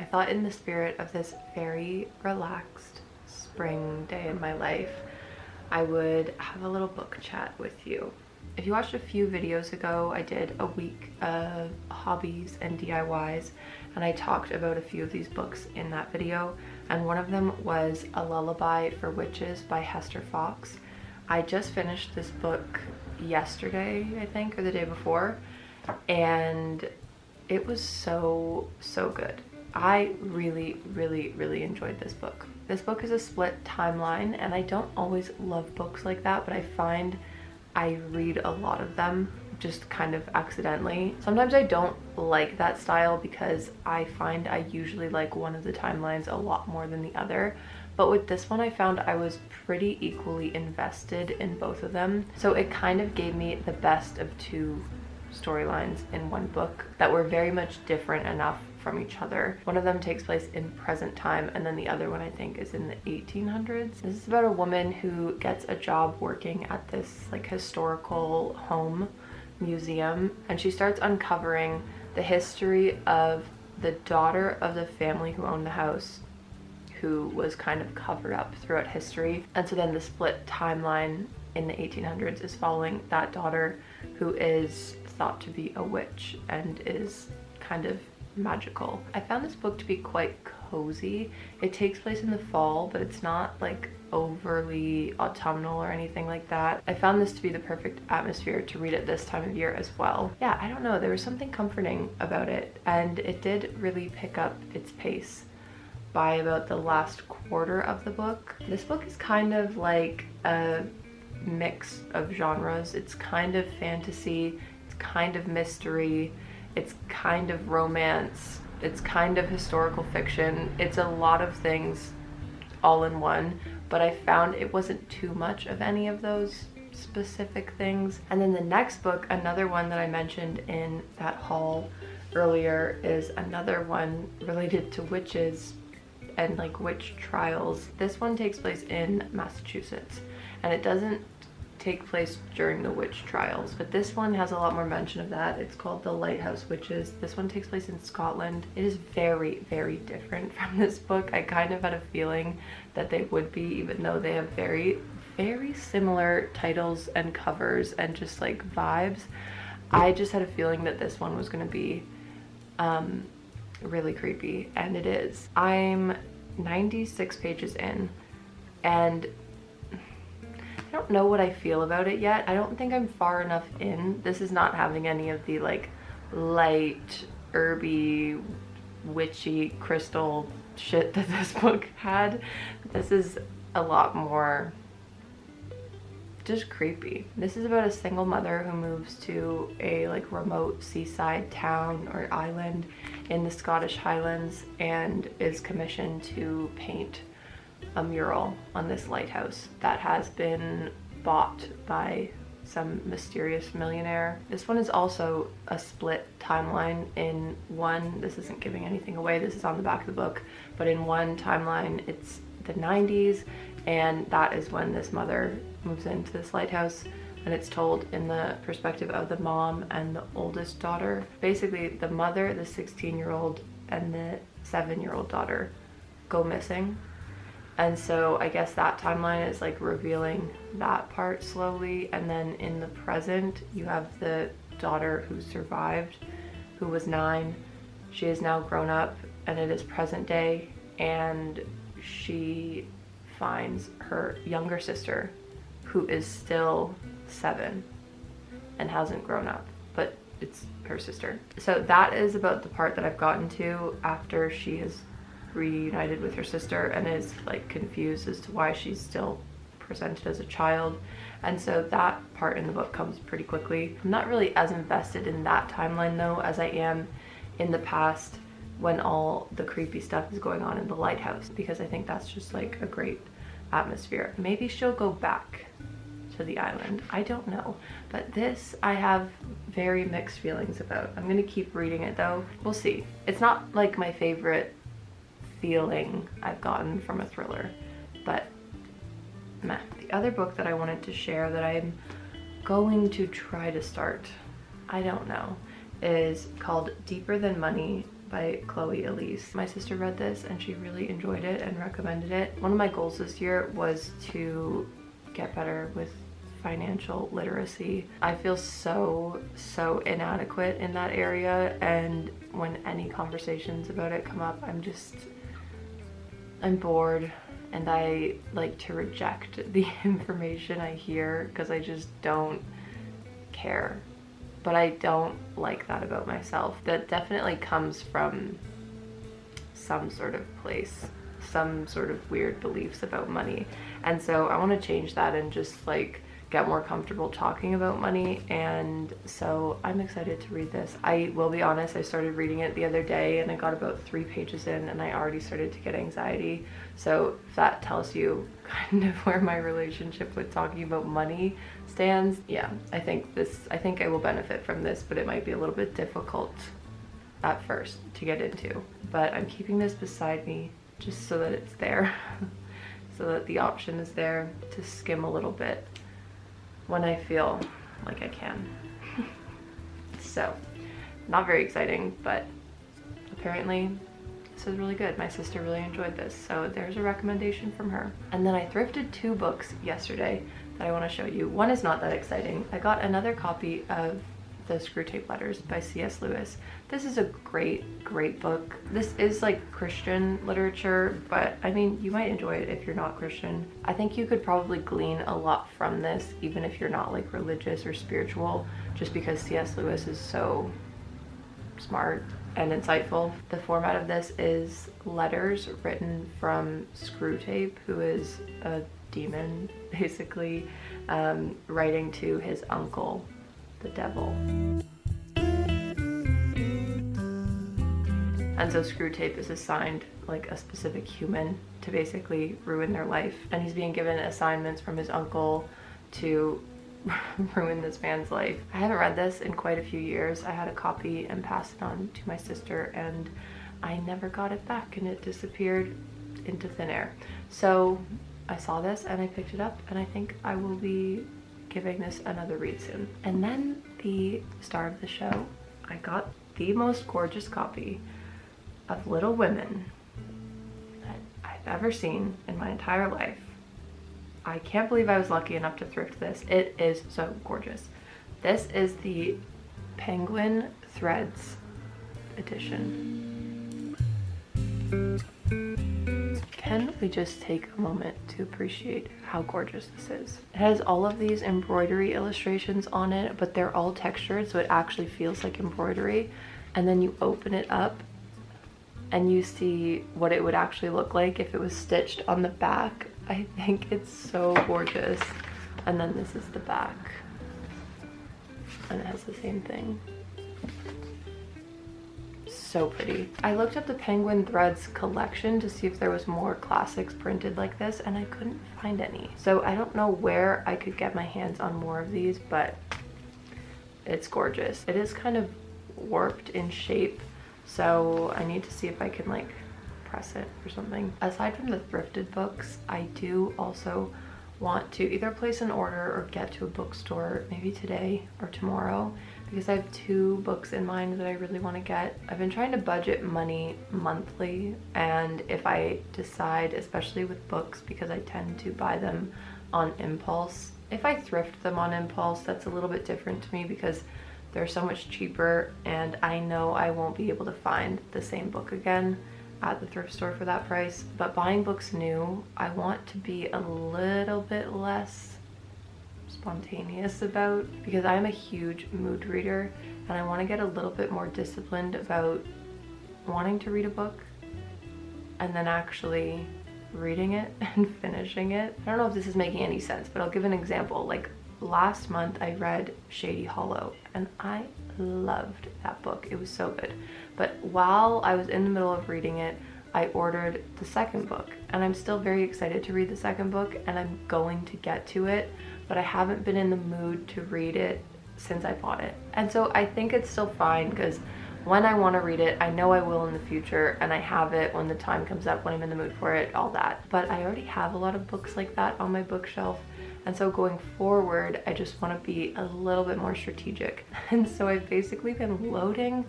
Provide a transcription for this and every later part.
I thought, in the spirit of this very relaxed spring day in my life, I would have a little book chat with you. If you watched a few videos ago, I did a week of hobbies and DIYs, and I talked about a few of these books in that video, and one of them was A Lullaby for Witches by Hester Fox. I just finished this book yesterday, I think, or the day before, and it was so good. I really enjoyed this book. This book is a split timeline, and I don't always love books like that, but I find I read a lot of them just kind of accidentally. Sometimes I don't like that style because I find I usually like one of the timelines a lot more than the other. But with this one, I found I was pretty equally invested in both of them. So it kind of gave me the best of two storylines in one book that were very much different enough from each other. One of them takes place in present time, and then the other one I think is in the 1800s. This is about a woman who gets a job working at this like historical home museum, and she starts uncovering the history of the daughter of the family who owned the house, who was kind of covered up throughout history. And so then the split timeline in the 1800s is following that daughter, who is thought to be a witch and is kind of magical. I found this book to be quite cozy. It takes place in the fall, but it's not like overly autumnal or anything like that. I found this to be the perfect atmosphere to read at this time of year as well. Yeah, I don't know, there was something comforting about it, and it did really pick up its pace by about the last quarter of the book. This book is kind of like a mix of genres. It's kind of fantasy, it's kind of mystery, it's kind of romance, it's kind of historical fiction. It's a lot of things all in one, but I found it wasn't too much of any of those specific things. And then the next book, another one that I mentioned in that haul earlier, is another one related to witches and like witch trials. This one takes place in Massachusetts, and it doesn't take place during the witch trials, but this one has a lot more mention of that. It's called The Lighthouse Witches. This one takes place in Scotland. It is very different from this book. I kind of had a feeling that they would be, even though they have very similar titles and covers and just like vibes. I just had a feeling that this one was going to be really creepy, and it is. I'm 96 pages in, and I don't know what I feel about it yet. I don't think I'm far enough in. This is not having any of the like light, herby, witchy, crystal shit that this book had. This is a lot more just creepy. This is about a single mother who moves to a like remote seaside town or island in the Scottish Highlands and is commissioned to paint a mural on this lighthouse that has been bought by some mysterious millionaire. This one is also a split timeline. In one, this isn't giving anything away, this is on the back of the book, but in one timeline it's the 90s, and that is when this mother moves into this lighthouse, and it's told in the perspective of the mom and the oldest daughter. Basically, the mother, the 16-year-old, and the 7-year-old daughter go missing. And so I guess that timeline is like revealing that part slowly. And then in the present, you have the daughter who survived, who was 9. She is now grown up, and it is present day, and she finds her younger sister, who is still 7 and hasn't grown up, but it's her sister. So that is about the part that I've gotten to after she has reunited with her sister and is like confused as to why she's still presented as a child. And so that part in the book comes pretty quickly. I'm not really as invested in that timeline though as I am in the past when all the creepy stuff is going on in the lighthouse, because I think that's just like a great atmosphere. Maybe she'll go back to the island, I don't know, but this I have very mixed feelings about. I'm gonna keep reading it though. We'll see. It's not like my favorite feeling I've gotten from a thriller, but meh. The other book that I wanted to share that I'm going to try to start, I don't know, is called Deeper Than Money by Chloe Elise. My sister read this and she really enjoyed it and recommended it. One of my goals this year was to get better with financial literacy. I feel so inadequate in that area, and when any conversations about it come up, I'm bored and I like to reject the information I hear because I just don't care. But I don't like that about myself. That definitely comes from some sort of place, some sort of weird beliefs about money. And so I want to change that and just like get more comfortable talking about money. And so I'm excited to read this. I will be honest, I started reading it the other day and I got about 3 pages in and I already started to get anxiety. So if that tells you kind of where my relationship with talking about money stands, yeah, I think I will benefit from this, but it might be a little bit difficult at first to get into. But I'm keeping this beside me just so that it's there, so that the option is there to skim a little bit when I feel like I can. So, not very exciting, but apparently this is really good. My sister really enjoyed this, so there's a recommendation from her. And then I thrifted 2 books yesterday that I want to show you. One is not that exciting. I got another copy of The Screwtape Letters by C.S. Lewis. This is a great book. This is like Christian literature, but I mean, you might enjoy it if you're not Christian. I think you could probably glean a lot from this, even if you're not like religious or spiritual, just because C.S. Lewis is so smart and insightful. The format of this is letters written from Screwtape, who is a demon, basically, writing to his uncle, the devil. And so Screwtape is assigned like a specific human to basically ruin their life, and he's being given assignments from his uncle to ruin this man's life. I haven't read this in quite a few years. I had a copy and passed it on to my sister and I never got it back and it disappeared into thin air. So I saw this and I picked it up and I think I will be giving this another read soon. And then the star of the show, I got the most gorgeous copy of Little Women that I've ever seen in my entire life. I can't believe I was lucky enough to thrift this. It is so gorgeous. This is the Penguin Threads edition. Can we just take a moment to appreciate how gorgeous this is? It has all of these embroidery illustrations on it, but they're all textured, so it actually feels like embroidery. And then you open it up and you see what it would actually look like if it was stitched on the back. I think it's so gorgeous. And then this is the back. And it has the same thing. So pretty. I looked up the Penguin Threads collection to see if there was more classics printed like this, and I couldn't find any. So I don't know where I could get my hands on more of these, but it's gorgeous. It is kind of warped in shape, so I need to see if I can like press it or something. Aside from the thrifted books, I do also want to either place an order or get to a bookstore maybe today or tomorrow, because I have 2 books in mind that I really want to get. I've been trying to budget money monthly, and if I decide, especially with books, because I tend to buy them on impulse, if I thrift them on impulse, that's a little bit different to me because they're so much cheaper and I know I won't be able to find the same book again at the thrift store for that price. But buying books new, I want to be a little bit less spontaneous about, because I'm a huge mood reader and I want to get a little bit more disciplined about wanting to read a book and then actually reading it and finishing it. I don't know if this is making any sense, but I'll give an example. Like last month I read Shady Hollow and I loved that book. It was so good. But while I was in the middle of reading it, I ordered the second book, and I'm still very excited to read the second book, and I'm going to get to it, but I haven't been in the mood to read it since I bought it. And so I think it's still fine, because when I want to read it, I know I will in the future, and I have it when the time comes up, when I'm in the mood for it, all that. But I already have a lot of books like that on my bookshelf, and so going forward, I just want to be a little bit more strategic. And so I've basically been loading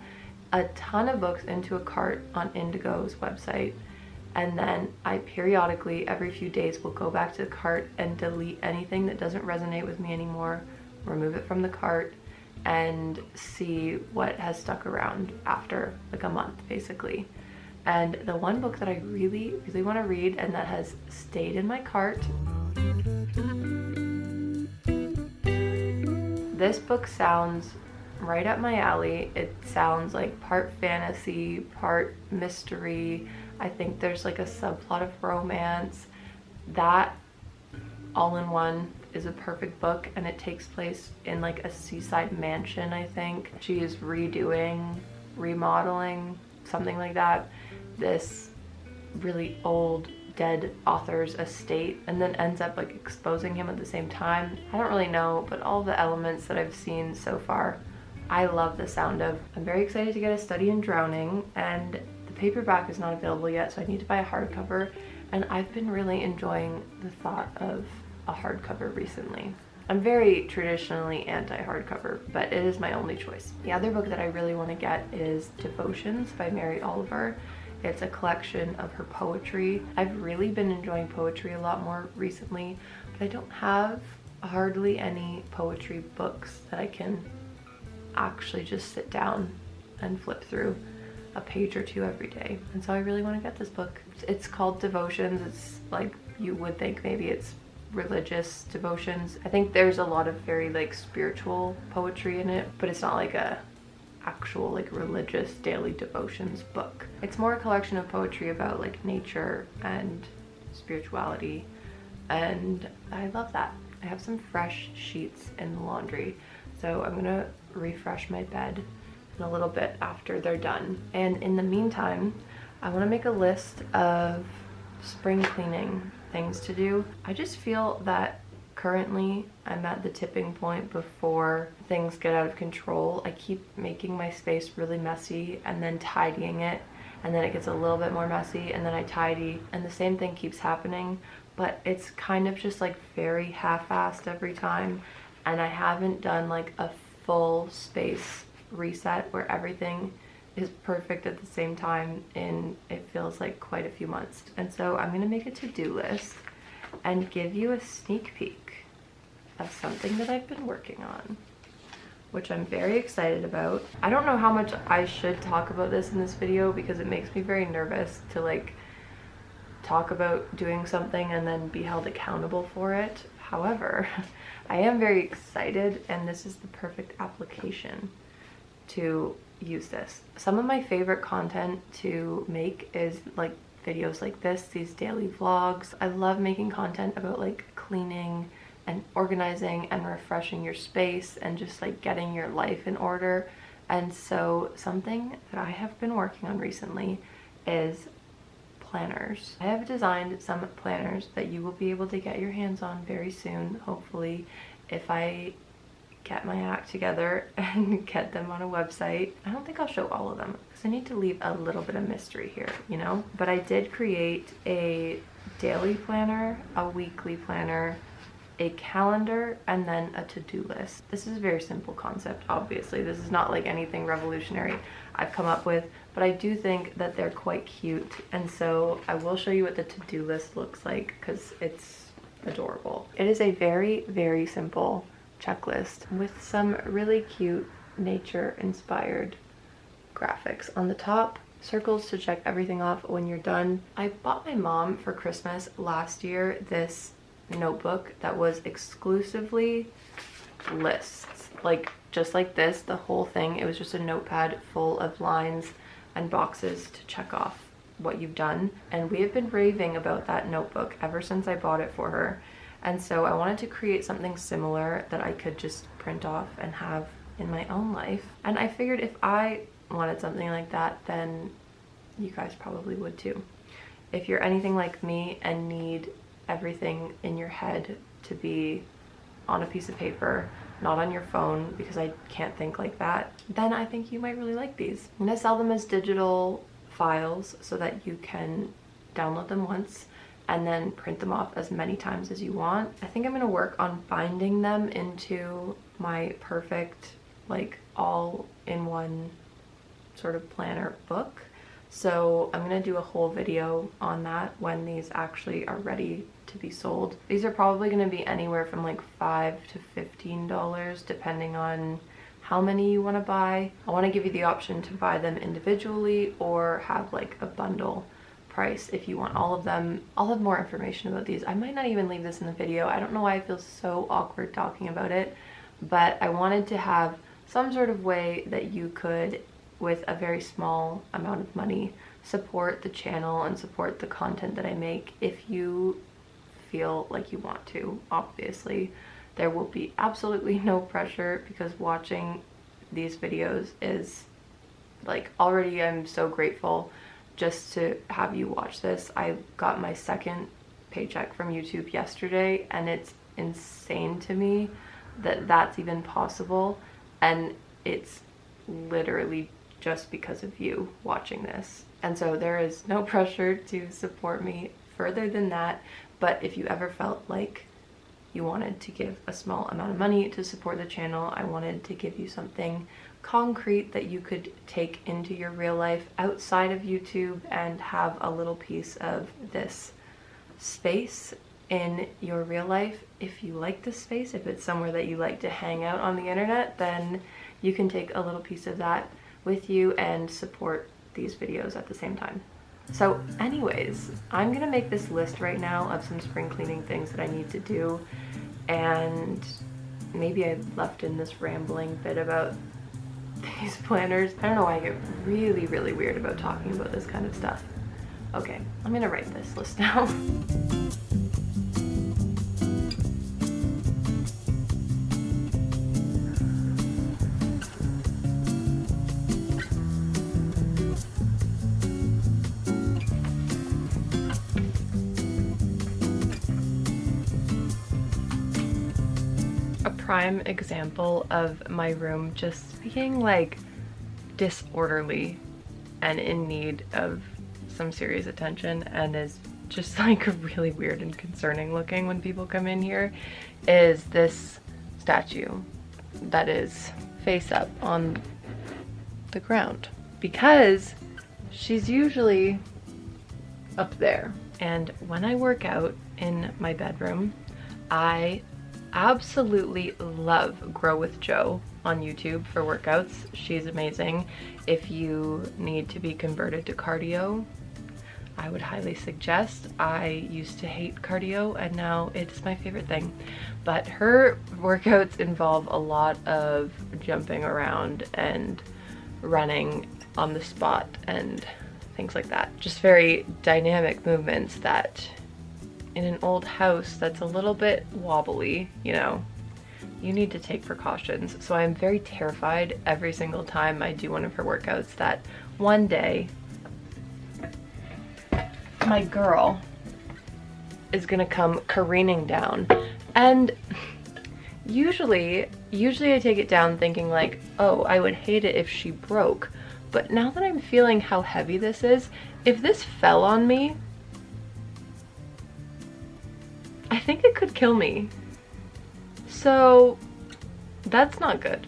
a ton of books into a cart on Indigo's website, and then I periodically, every few days, will go back to the cart and delete anything that doesn't resonate with me anymore, remove it from the cart, and see what has stuck around after like a month basically. And the one book that I really want to read and that has stayed in my cart, this book sounds right up my alley. It sounds like part fantasy, part mystery. I think there's like a subplot of romance. That all in one is a perfect book, and it takes place in like a seaside mansion, I think. She is remodeling, something like that, this really old dead author's estate, and then ends up like exposing him at the same time. I don't really know, but all the elements that I've seen so far, I love the sound of. I'm very excited to get A Study in Drowning, and the paperback is not available yet, so I need to buy a hardcover, and I've been really enjoying the thought of a hardcover recently. I'm very traditionally anti-hardcover, but it is my only choice. The other book that I really want to get is Devotions by Mary Oliver. It's a collection of her poetry. I've really been enjoying poetry a lot more recently, but I don't have hardly any poetry books that I can actually just sit down and flip through a page or two every day. And so I really want to get this book. It's called Devotions. It's like, you would think maybe it's religious devotions. I think there's a lot of very like spiritual poetry in it, but it's not like a actual like religious daily devotions book. It's more a collection of poetry about like nature and spirituality, and I love that. I have some fresh sheets in the laundry, so I'm gonna refresh my bed in a little bit after they're done. And in the meantime, I want to make a list of spring cleaning things to do. I just feel that currently I'm at the tipping point before things get out of control. I keep making my space really messy and then tidying it, and then it gets a little bit more messy, and then I tidy, and the same thing keeps happening, but it's kind of just like very half-assed every time, and I haven't done like a full space reset where everything is perfect at the same time in, it feels like, quite a few months. And so I'm gonna make a to-do list and give you a sneak peek of something that I've been working on, which I'm very excited about. I don't know how much I should talk about this in this video because it makes me very nervous to like talk about doing something and then be held accountable for it. However, I am very excited, and this is the perfect application to use this. Some of my favorite content to make is like videos like this, these daily vlogs. I love making content about like cleaning and organizing and refreshing your space and just like getting your life in order. And so something that I have been working on recently is planners. I have designed some planners that you will be able to get your hands on very soon, hopefully, if I get my act together and get them on a website. I don't think I'll show all of them because I need to leave a little bit of mystery here, you know? But I did create a daily planner, a weekly planner, a calendar, and then a to-do list. This is a very simple concept, obviously. This is not like anything revolutionary I've come up with, but I do think that they're quite cute. And so I will show you what the to-do list looks like because it's adorable. It is a very, very simple checklist with some really cute nature-inspired graphics. On the top, circles to check everything off when you're done. I bought my mom for Christmas last year this notebook that was exclusively lists, like just like this, the whole thing. It was just a notepad full of lines and boxes to check off what you've done, and we have been raving about that notebook ever since I bought it for her. And so I wanted to create something similar that I could just print off and have in my own life. And I figured if I wanted something like that, then you guys probably would too. If you're anything like me and need everything in your head to be on a piece of paper, not on your phone, because I can't think like that, then I think you might really like these. I'm gonna sell them as digital files so that you can download them once and then print them off as many times as you want. I think I'm gonna work on binding them into my perfect, like, all-in-one sort of planner book. So I'm gonna do a whole video on that when these actually are ready to be sold. These are probably gonna be anywhere from like $5 to $15 depending on how many you wanna buy. I wanna give you the option to buy them individually or have like a bundle price if you want all of them. I'll have more information about these. I might not even leave this in the video. I don't know why I feel so awkward talking about it, but I wanted to have some sort of way that you could, with a very small amount of money, support the channel and support the content that I make if you feel like you want to. Obviously, there will be absolutely no pressure because watching these videos is like, already I'm so grateful just to have you watch this. I got my second paycheck from YouTube yesterday, and it's insane to me that that's even possible, and it's literally just because of you watching this. And so there is no pressure to support me further than that, but if you ever felt like you wanted to give a small amount of money to support the channel, I wanted to give you something concrete that you could take into your real life outside of YouTube and have a little piece of this space in your real life. If you like this space, if it's somewhere that you like to hang out on the internet, then you can take a little piece of that with you and support these videos at the same time. So anyways, I'm gonna make this list right now of some spring cleaning things that I need to do, and maybe I left in this rambling bit about these planners. I don't know why I get really, really weird about talking about this kind of stuff. Okay, I'm gonna write this list down. Prime example of my room just being like disorderly and in need of some serious attention, and is just like really weird and concerning looking when people come in here, is this statue that is face up on the ground, because she's usually up there. And when I work out in my bedroom, I absolutely love Grow with Jo on YouTube for workouts. She's amazing. If you need to be converted to cardio, I would highly suggest. I used to hate cardio and now it's my favorite thing. But her workouts involve a lot of jumping around and running on the spot and things like that. Just very dynamic movements that in an old house that's a little bit wobbly, you know, you need to take precautions. So I'm very terrified every single time I do one of her workouts that one day my girl is gonna come careening down. And usually I take it down thinking like, oh, I would hate it if she broke. But now that I'm feeling how heavy this is, if this fell on me, I think it could kill me. So that's not good.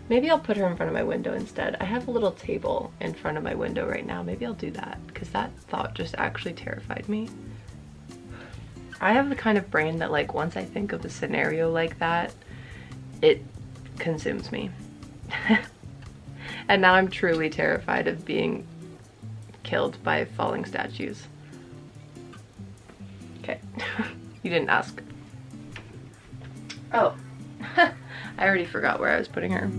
Maybe I'll put her in front of my window instead. I have a little table in front of my window right now. Maybe I'll do that, because that thought just actually terrified me. I have the kind of brain that, like, once I think of a scenario like that, it consumes me. And now I'm truly terrified of being killed by falling statues. Okay. You didn't ask. Oh, I already forgot where I was putting her.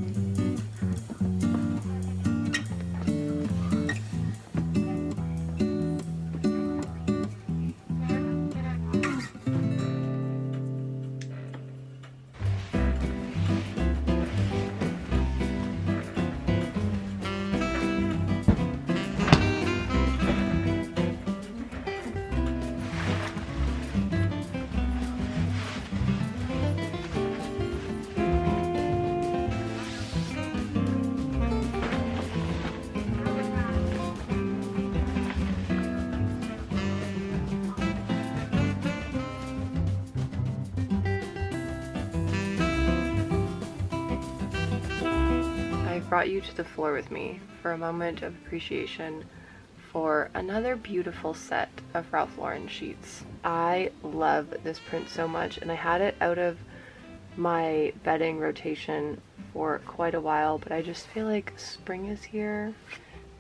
Brought you to the floor with me for a moment of appreciation for another beautiful set of Ralph Lauren sheets. I love this print so much, and I had it out of my bedding rotation for quite a while, but I just feel like spring is here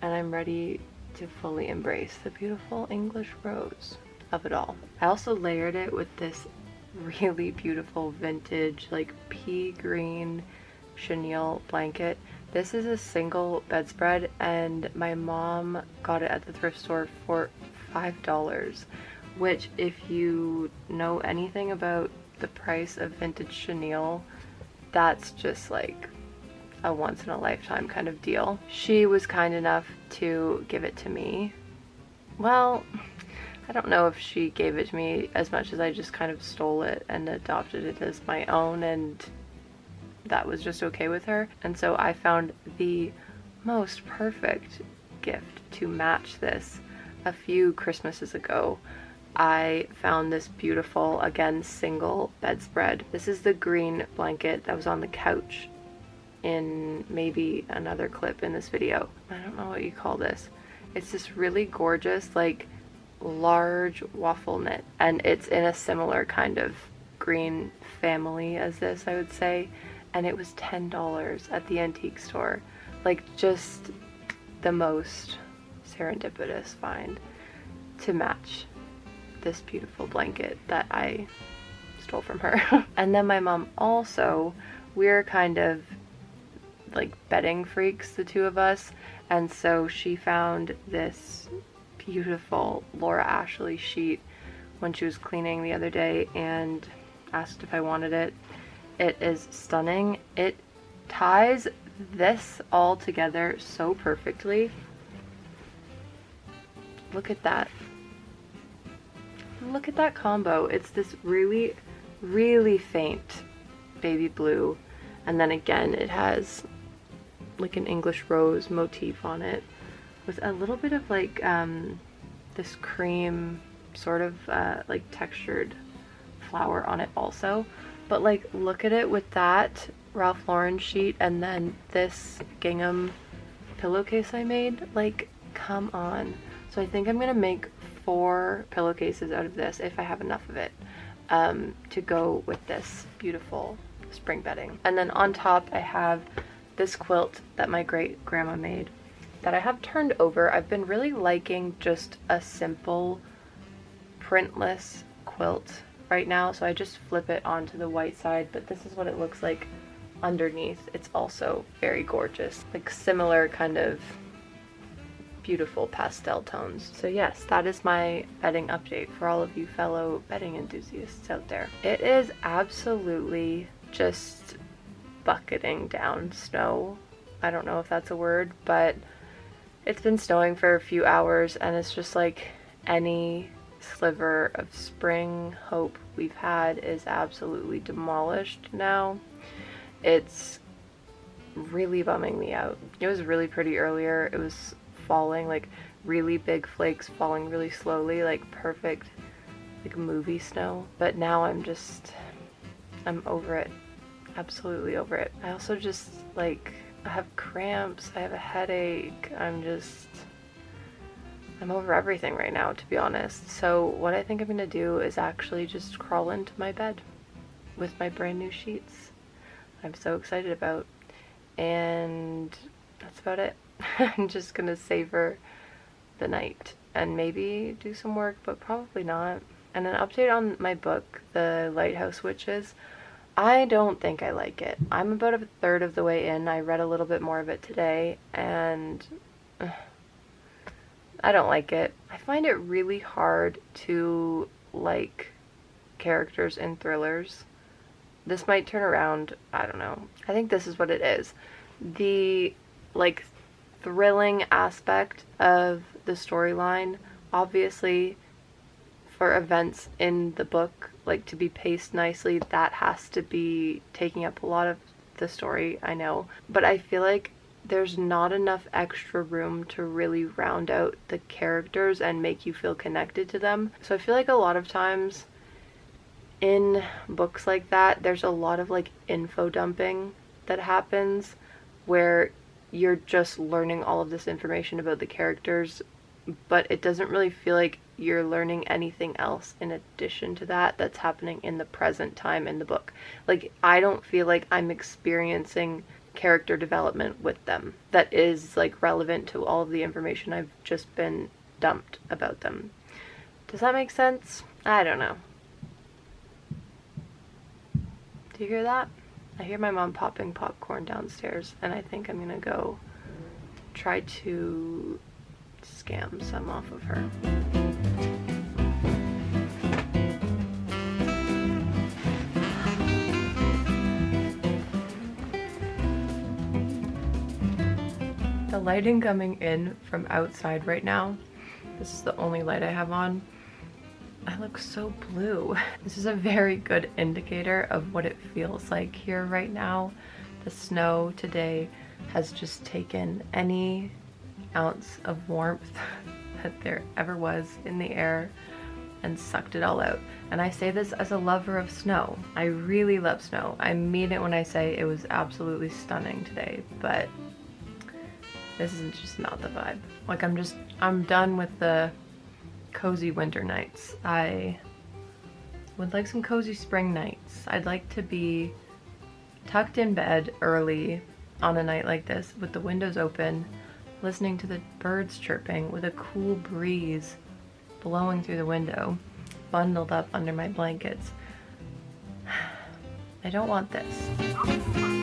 and I'm ready to fully embrace the beautiful English rose of it all. I also layered it with this really beautiful vintage like pea green chenille blanket. This is a single bedspread and my mom got it at the thrift store for $5, which if you know anything about the price of vintage chenille, that's just like a once in a lifetime kind of deal. She was kind enough to give it to me. Well, I don't know if she gave it to me as much as I just kind of stole it and adopted it as my own, and that was just okay with her. And so I found the most perfect gift to match this a few Christmases ago. I found this beautiful, again, single bedspread. This is the green blanket that was on the couch in maybe another clip in this video. I don't know what you call this. It's this really gorgeous, like, large waffle knit, and it's in a similar kind of green family as this, I would say. And it was $10 at the antique store. Like, just the most serendipitous find to match this beautiful blanket that I stole from her. And then my mom also, we're kind of like bedding freaks, the two of us, and so she found this beautiful Laura Ashley sheet when she was cleaning the other day and asked if I wanted it. It is stunning. It ties this all together so perfectly. Look at that. Look at that combo. It's this really, really faint baby blue, and then again it has like an English rose motif on it with a little bit of like this cream sort of like textured flower on it also. But like, look at it with that Ralph Lauren sheet and then this gingham pillowcase I made. Like, come on. So I think I'm gonna make 4 pillowcases out of this if I have enough of it to go with this beautiful spring bedding. And then on top I have this quilt that my great grandma made that I have turned over. I've been really liking just a simple printless quilt right now, so I just flip it onto the white side, but this is what it looks like underneath. It's also very gorgeous, like similar kind of beautiful pastel tones. So yes, that is my bedding update for all of you fellow bedding enthusiasts out there. It is absolutely just bucketing down snow. I don't know if that's a word, but it's been snowing for a few hours and it's just like any sliver of spring hope we've had is absolutely demolished now. It's really bumming me out. It was really pretty earlier. It was falling, like really big flakes falling really slowly, like perfect like movie snow. But now I'm over it. Absolutely over it. I also just like, I have cramps, I have a headache, I'm over everything right now, to be honest. So what I think I'm gonna do is actually just crawl into my bed with my brand new sheets I'm so excited about. And that's about it. I'm just gonna savor the night and maybe do some work, but probably not. And an update on my book, The Lighthouse Witches. I don't think I like it. I'm about a third of the way in. I read a little bit more of it today, and I don't like it. I find it really hard to like characters in thrillers. This might turn around, I don't know. I think this is what it is. The, like, thrilling aspect of the storyline, obviously, for events in the book, like, to be paced nicely, that has to be taking up a lot of the story, I know. But I feel like there's not enough extra room to really round out the characters and make you feel connected to them. So I feel like a lot of times in books like that, there's a lot of like info dumping that happens where you're just learning all of this information about the characters, but it doesn't really feel like you're learning anything else in addition to that that's happening in the present time in the book. Like, I don't feel like I'm experiencing character development with them that is like relevant to all of the information I've just been dumped about them. Does that make sense? I don't know. Do you hear that? I hear my mom popping popcorn downstairs, and I think I'm gonna go try to scam some off of her. The lighting coming in from outside right now, this is the only light I have on, I look so blue. This is a very good indicator of what it feels like here right now. The snow today has just taken any ounce of warmth that there ever was in the air and sucked it all out. And I say this as a lover of snow. I really love snow. I mean it when I say it was absolutely stunning today, but this is just not the vibe. Like, I'm done with the cozy winter nights. I would like some cozy spring nights. I'd like to be tucked in bed early on a night like this with the windows open, listening to the birds chirping with a cool breeze blowing through the window, bundled up under my blankets. I don't want this.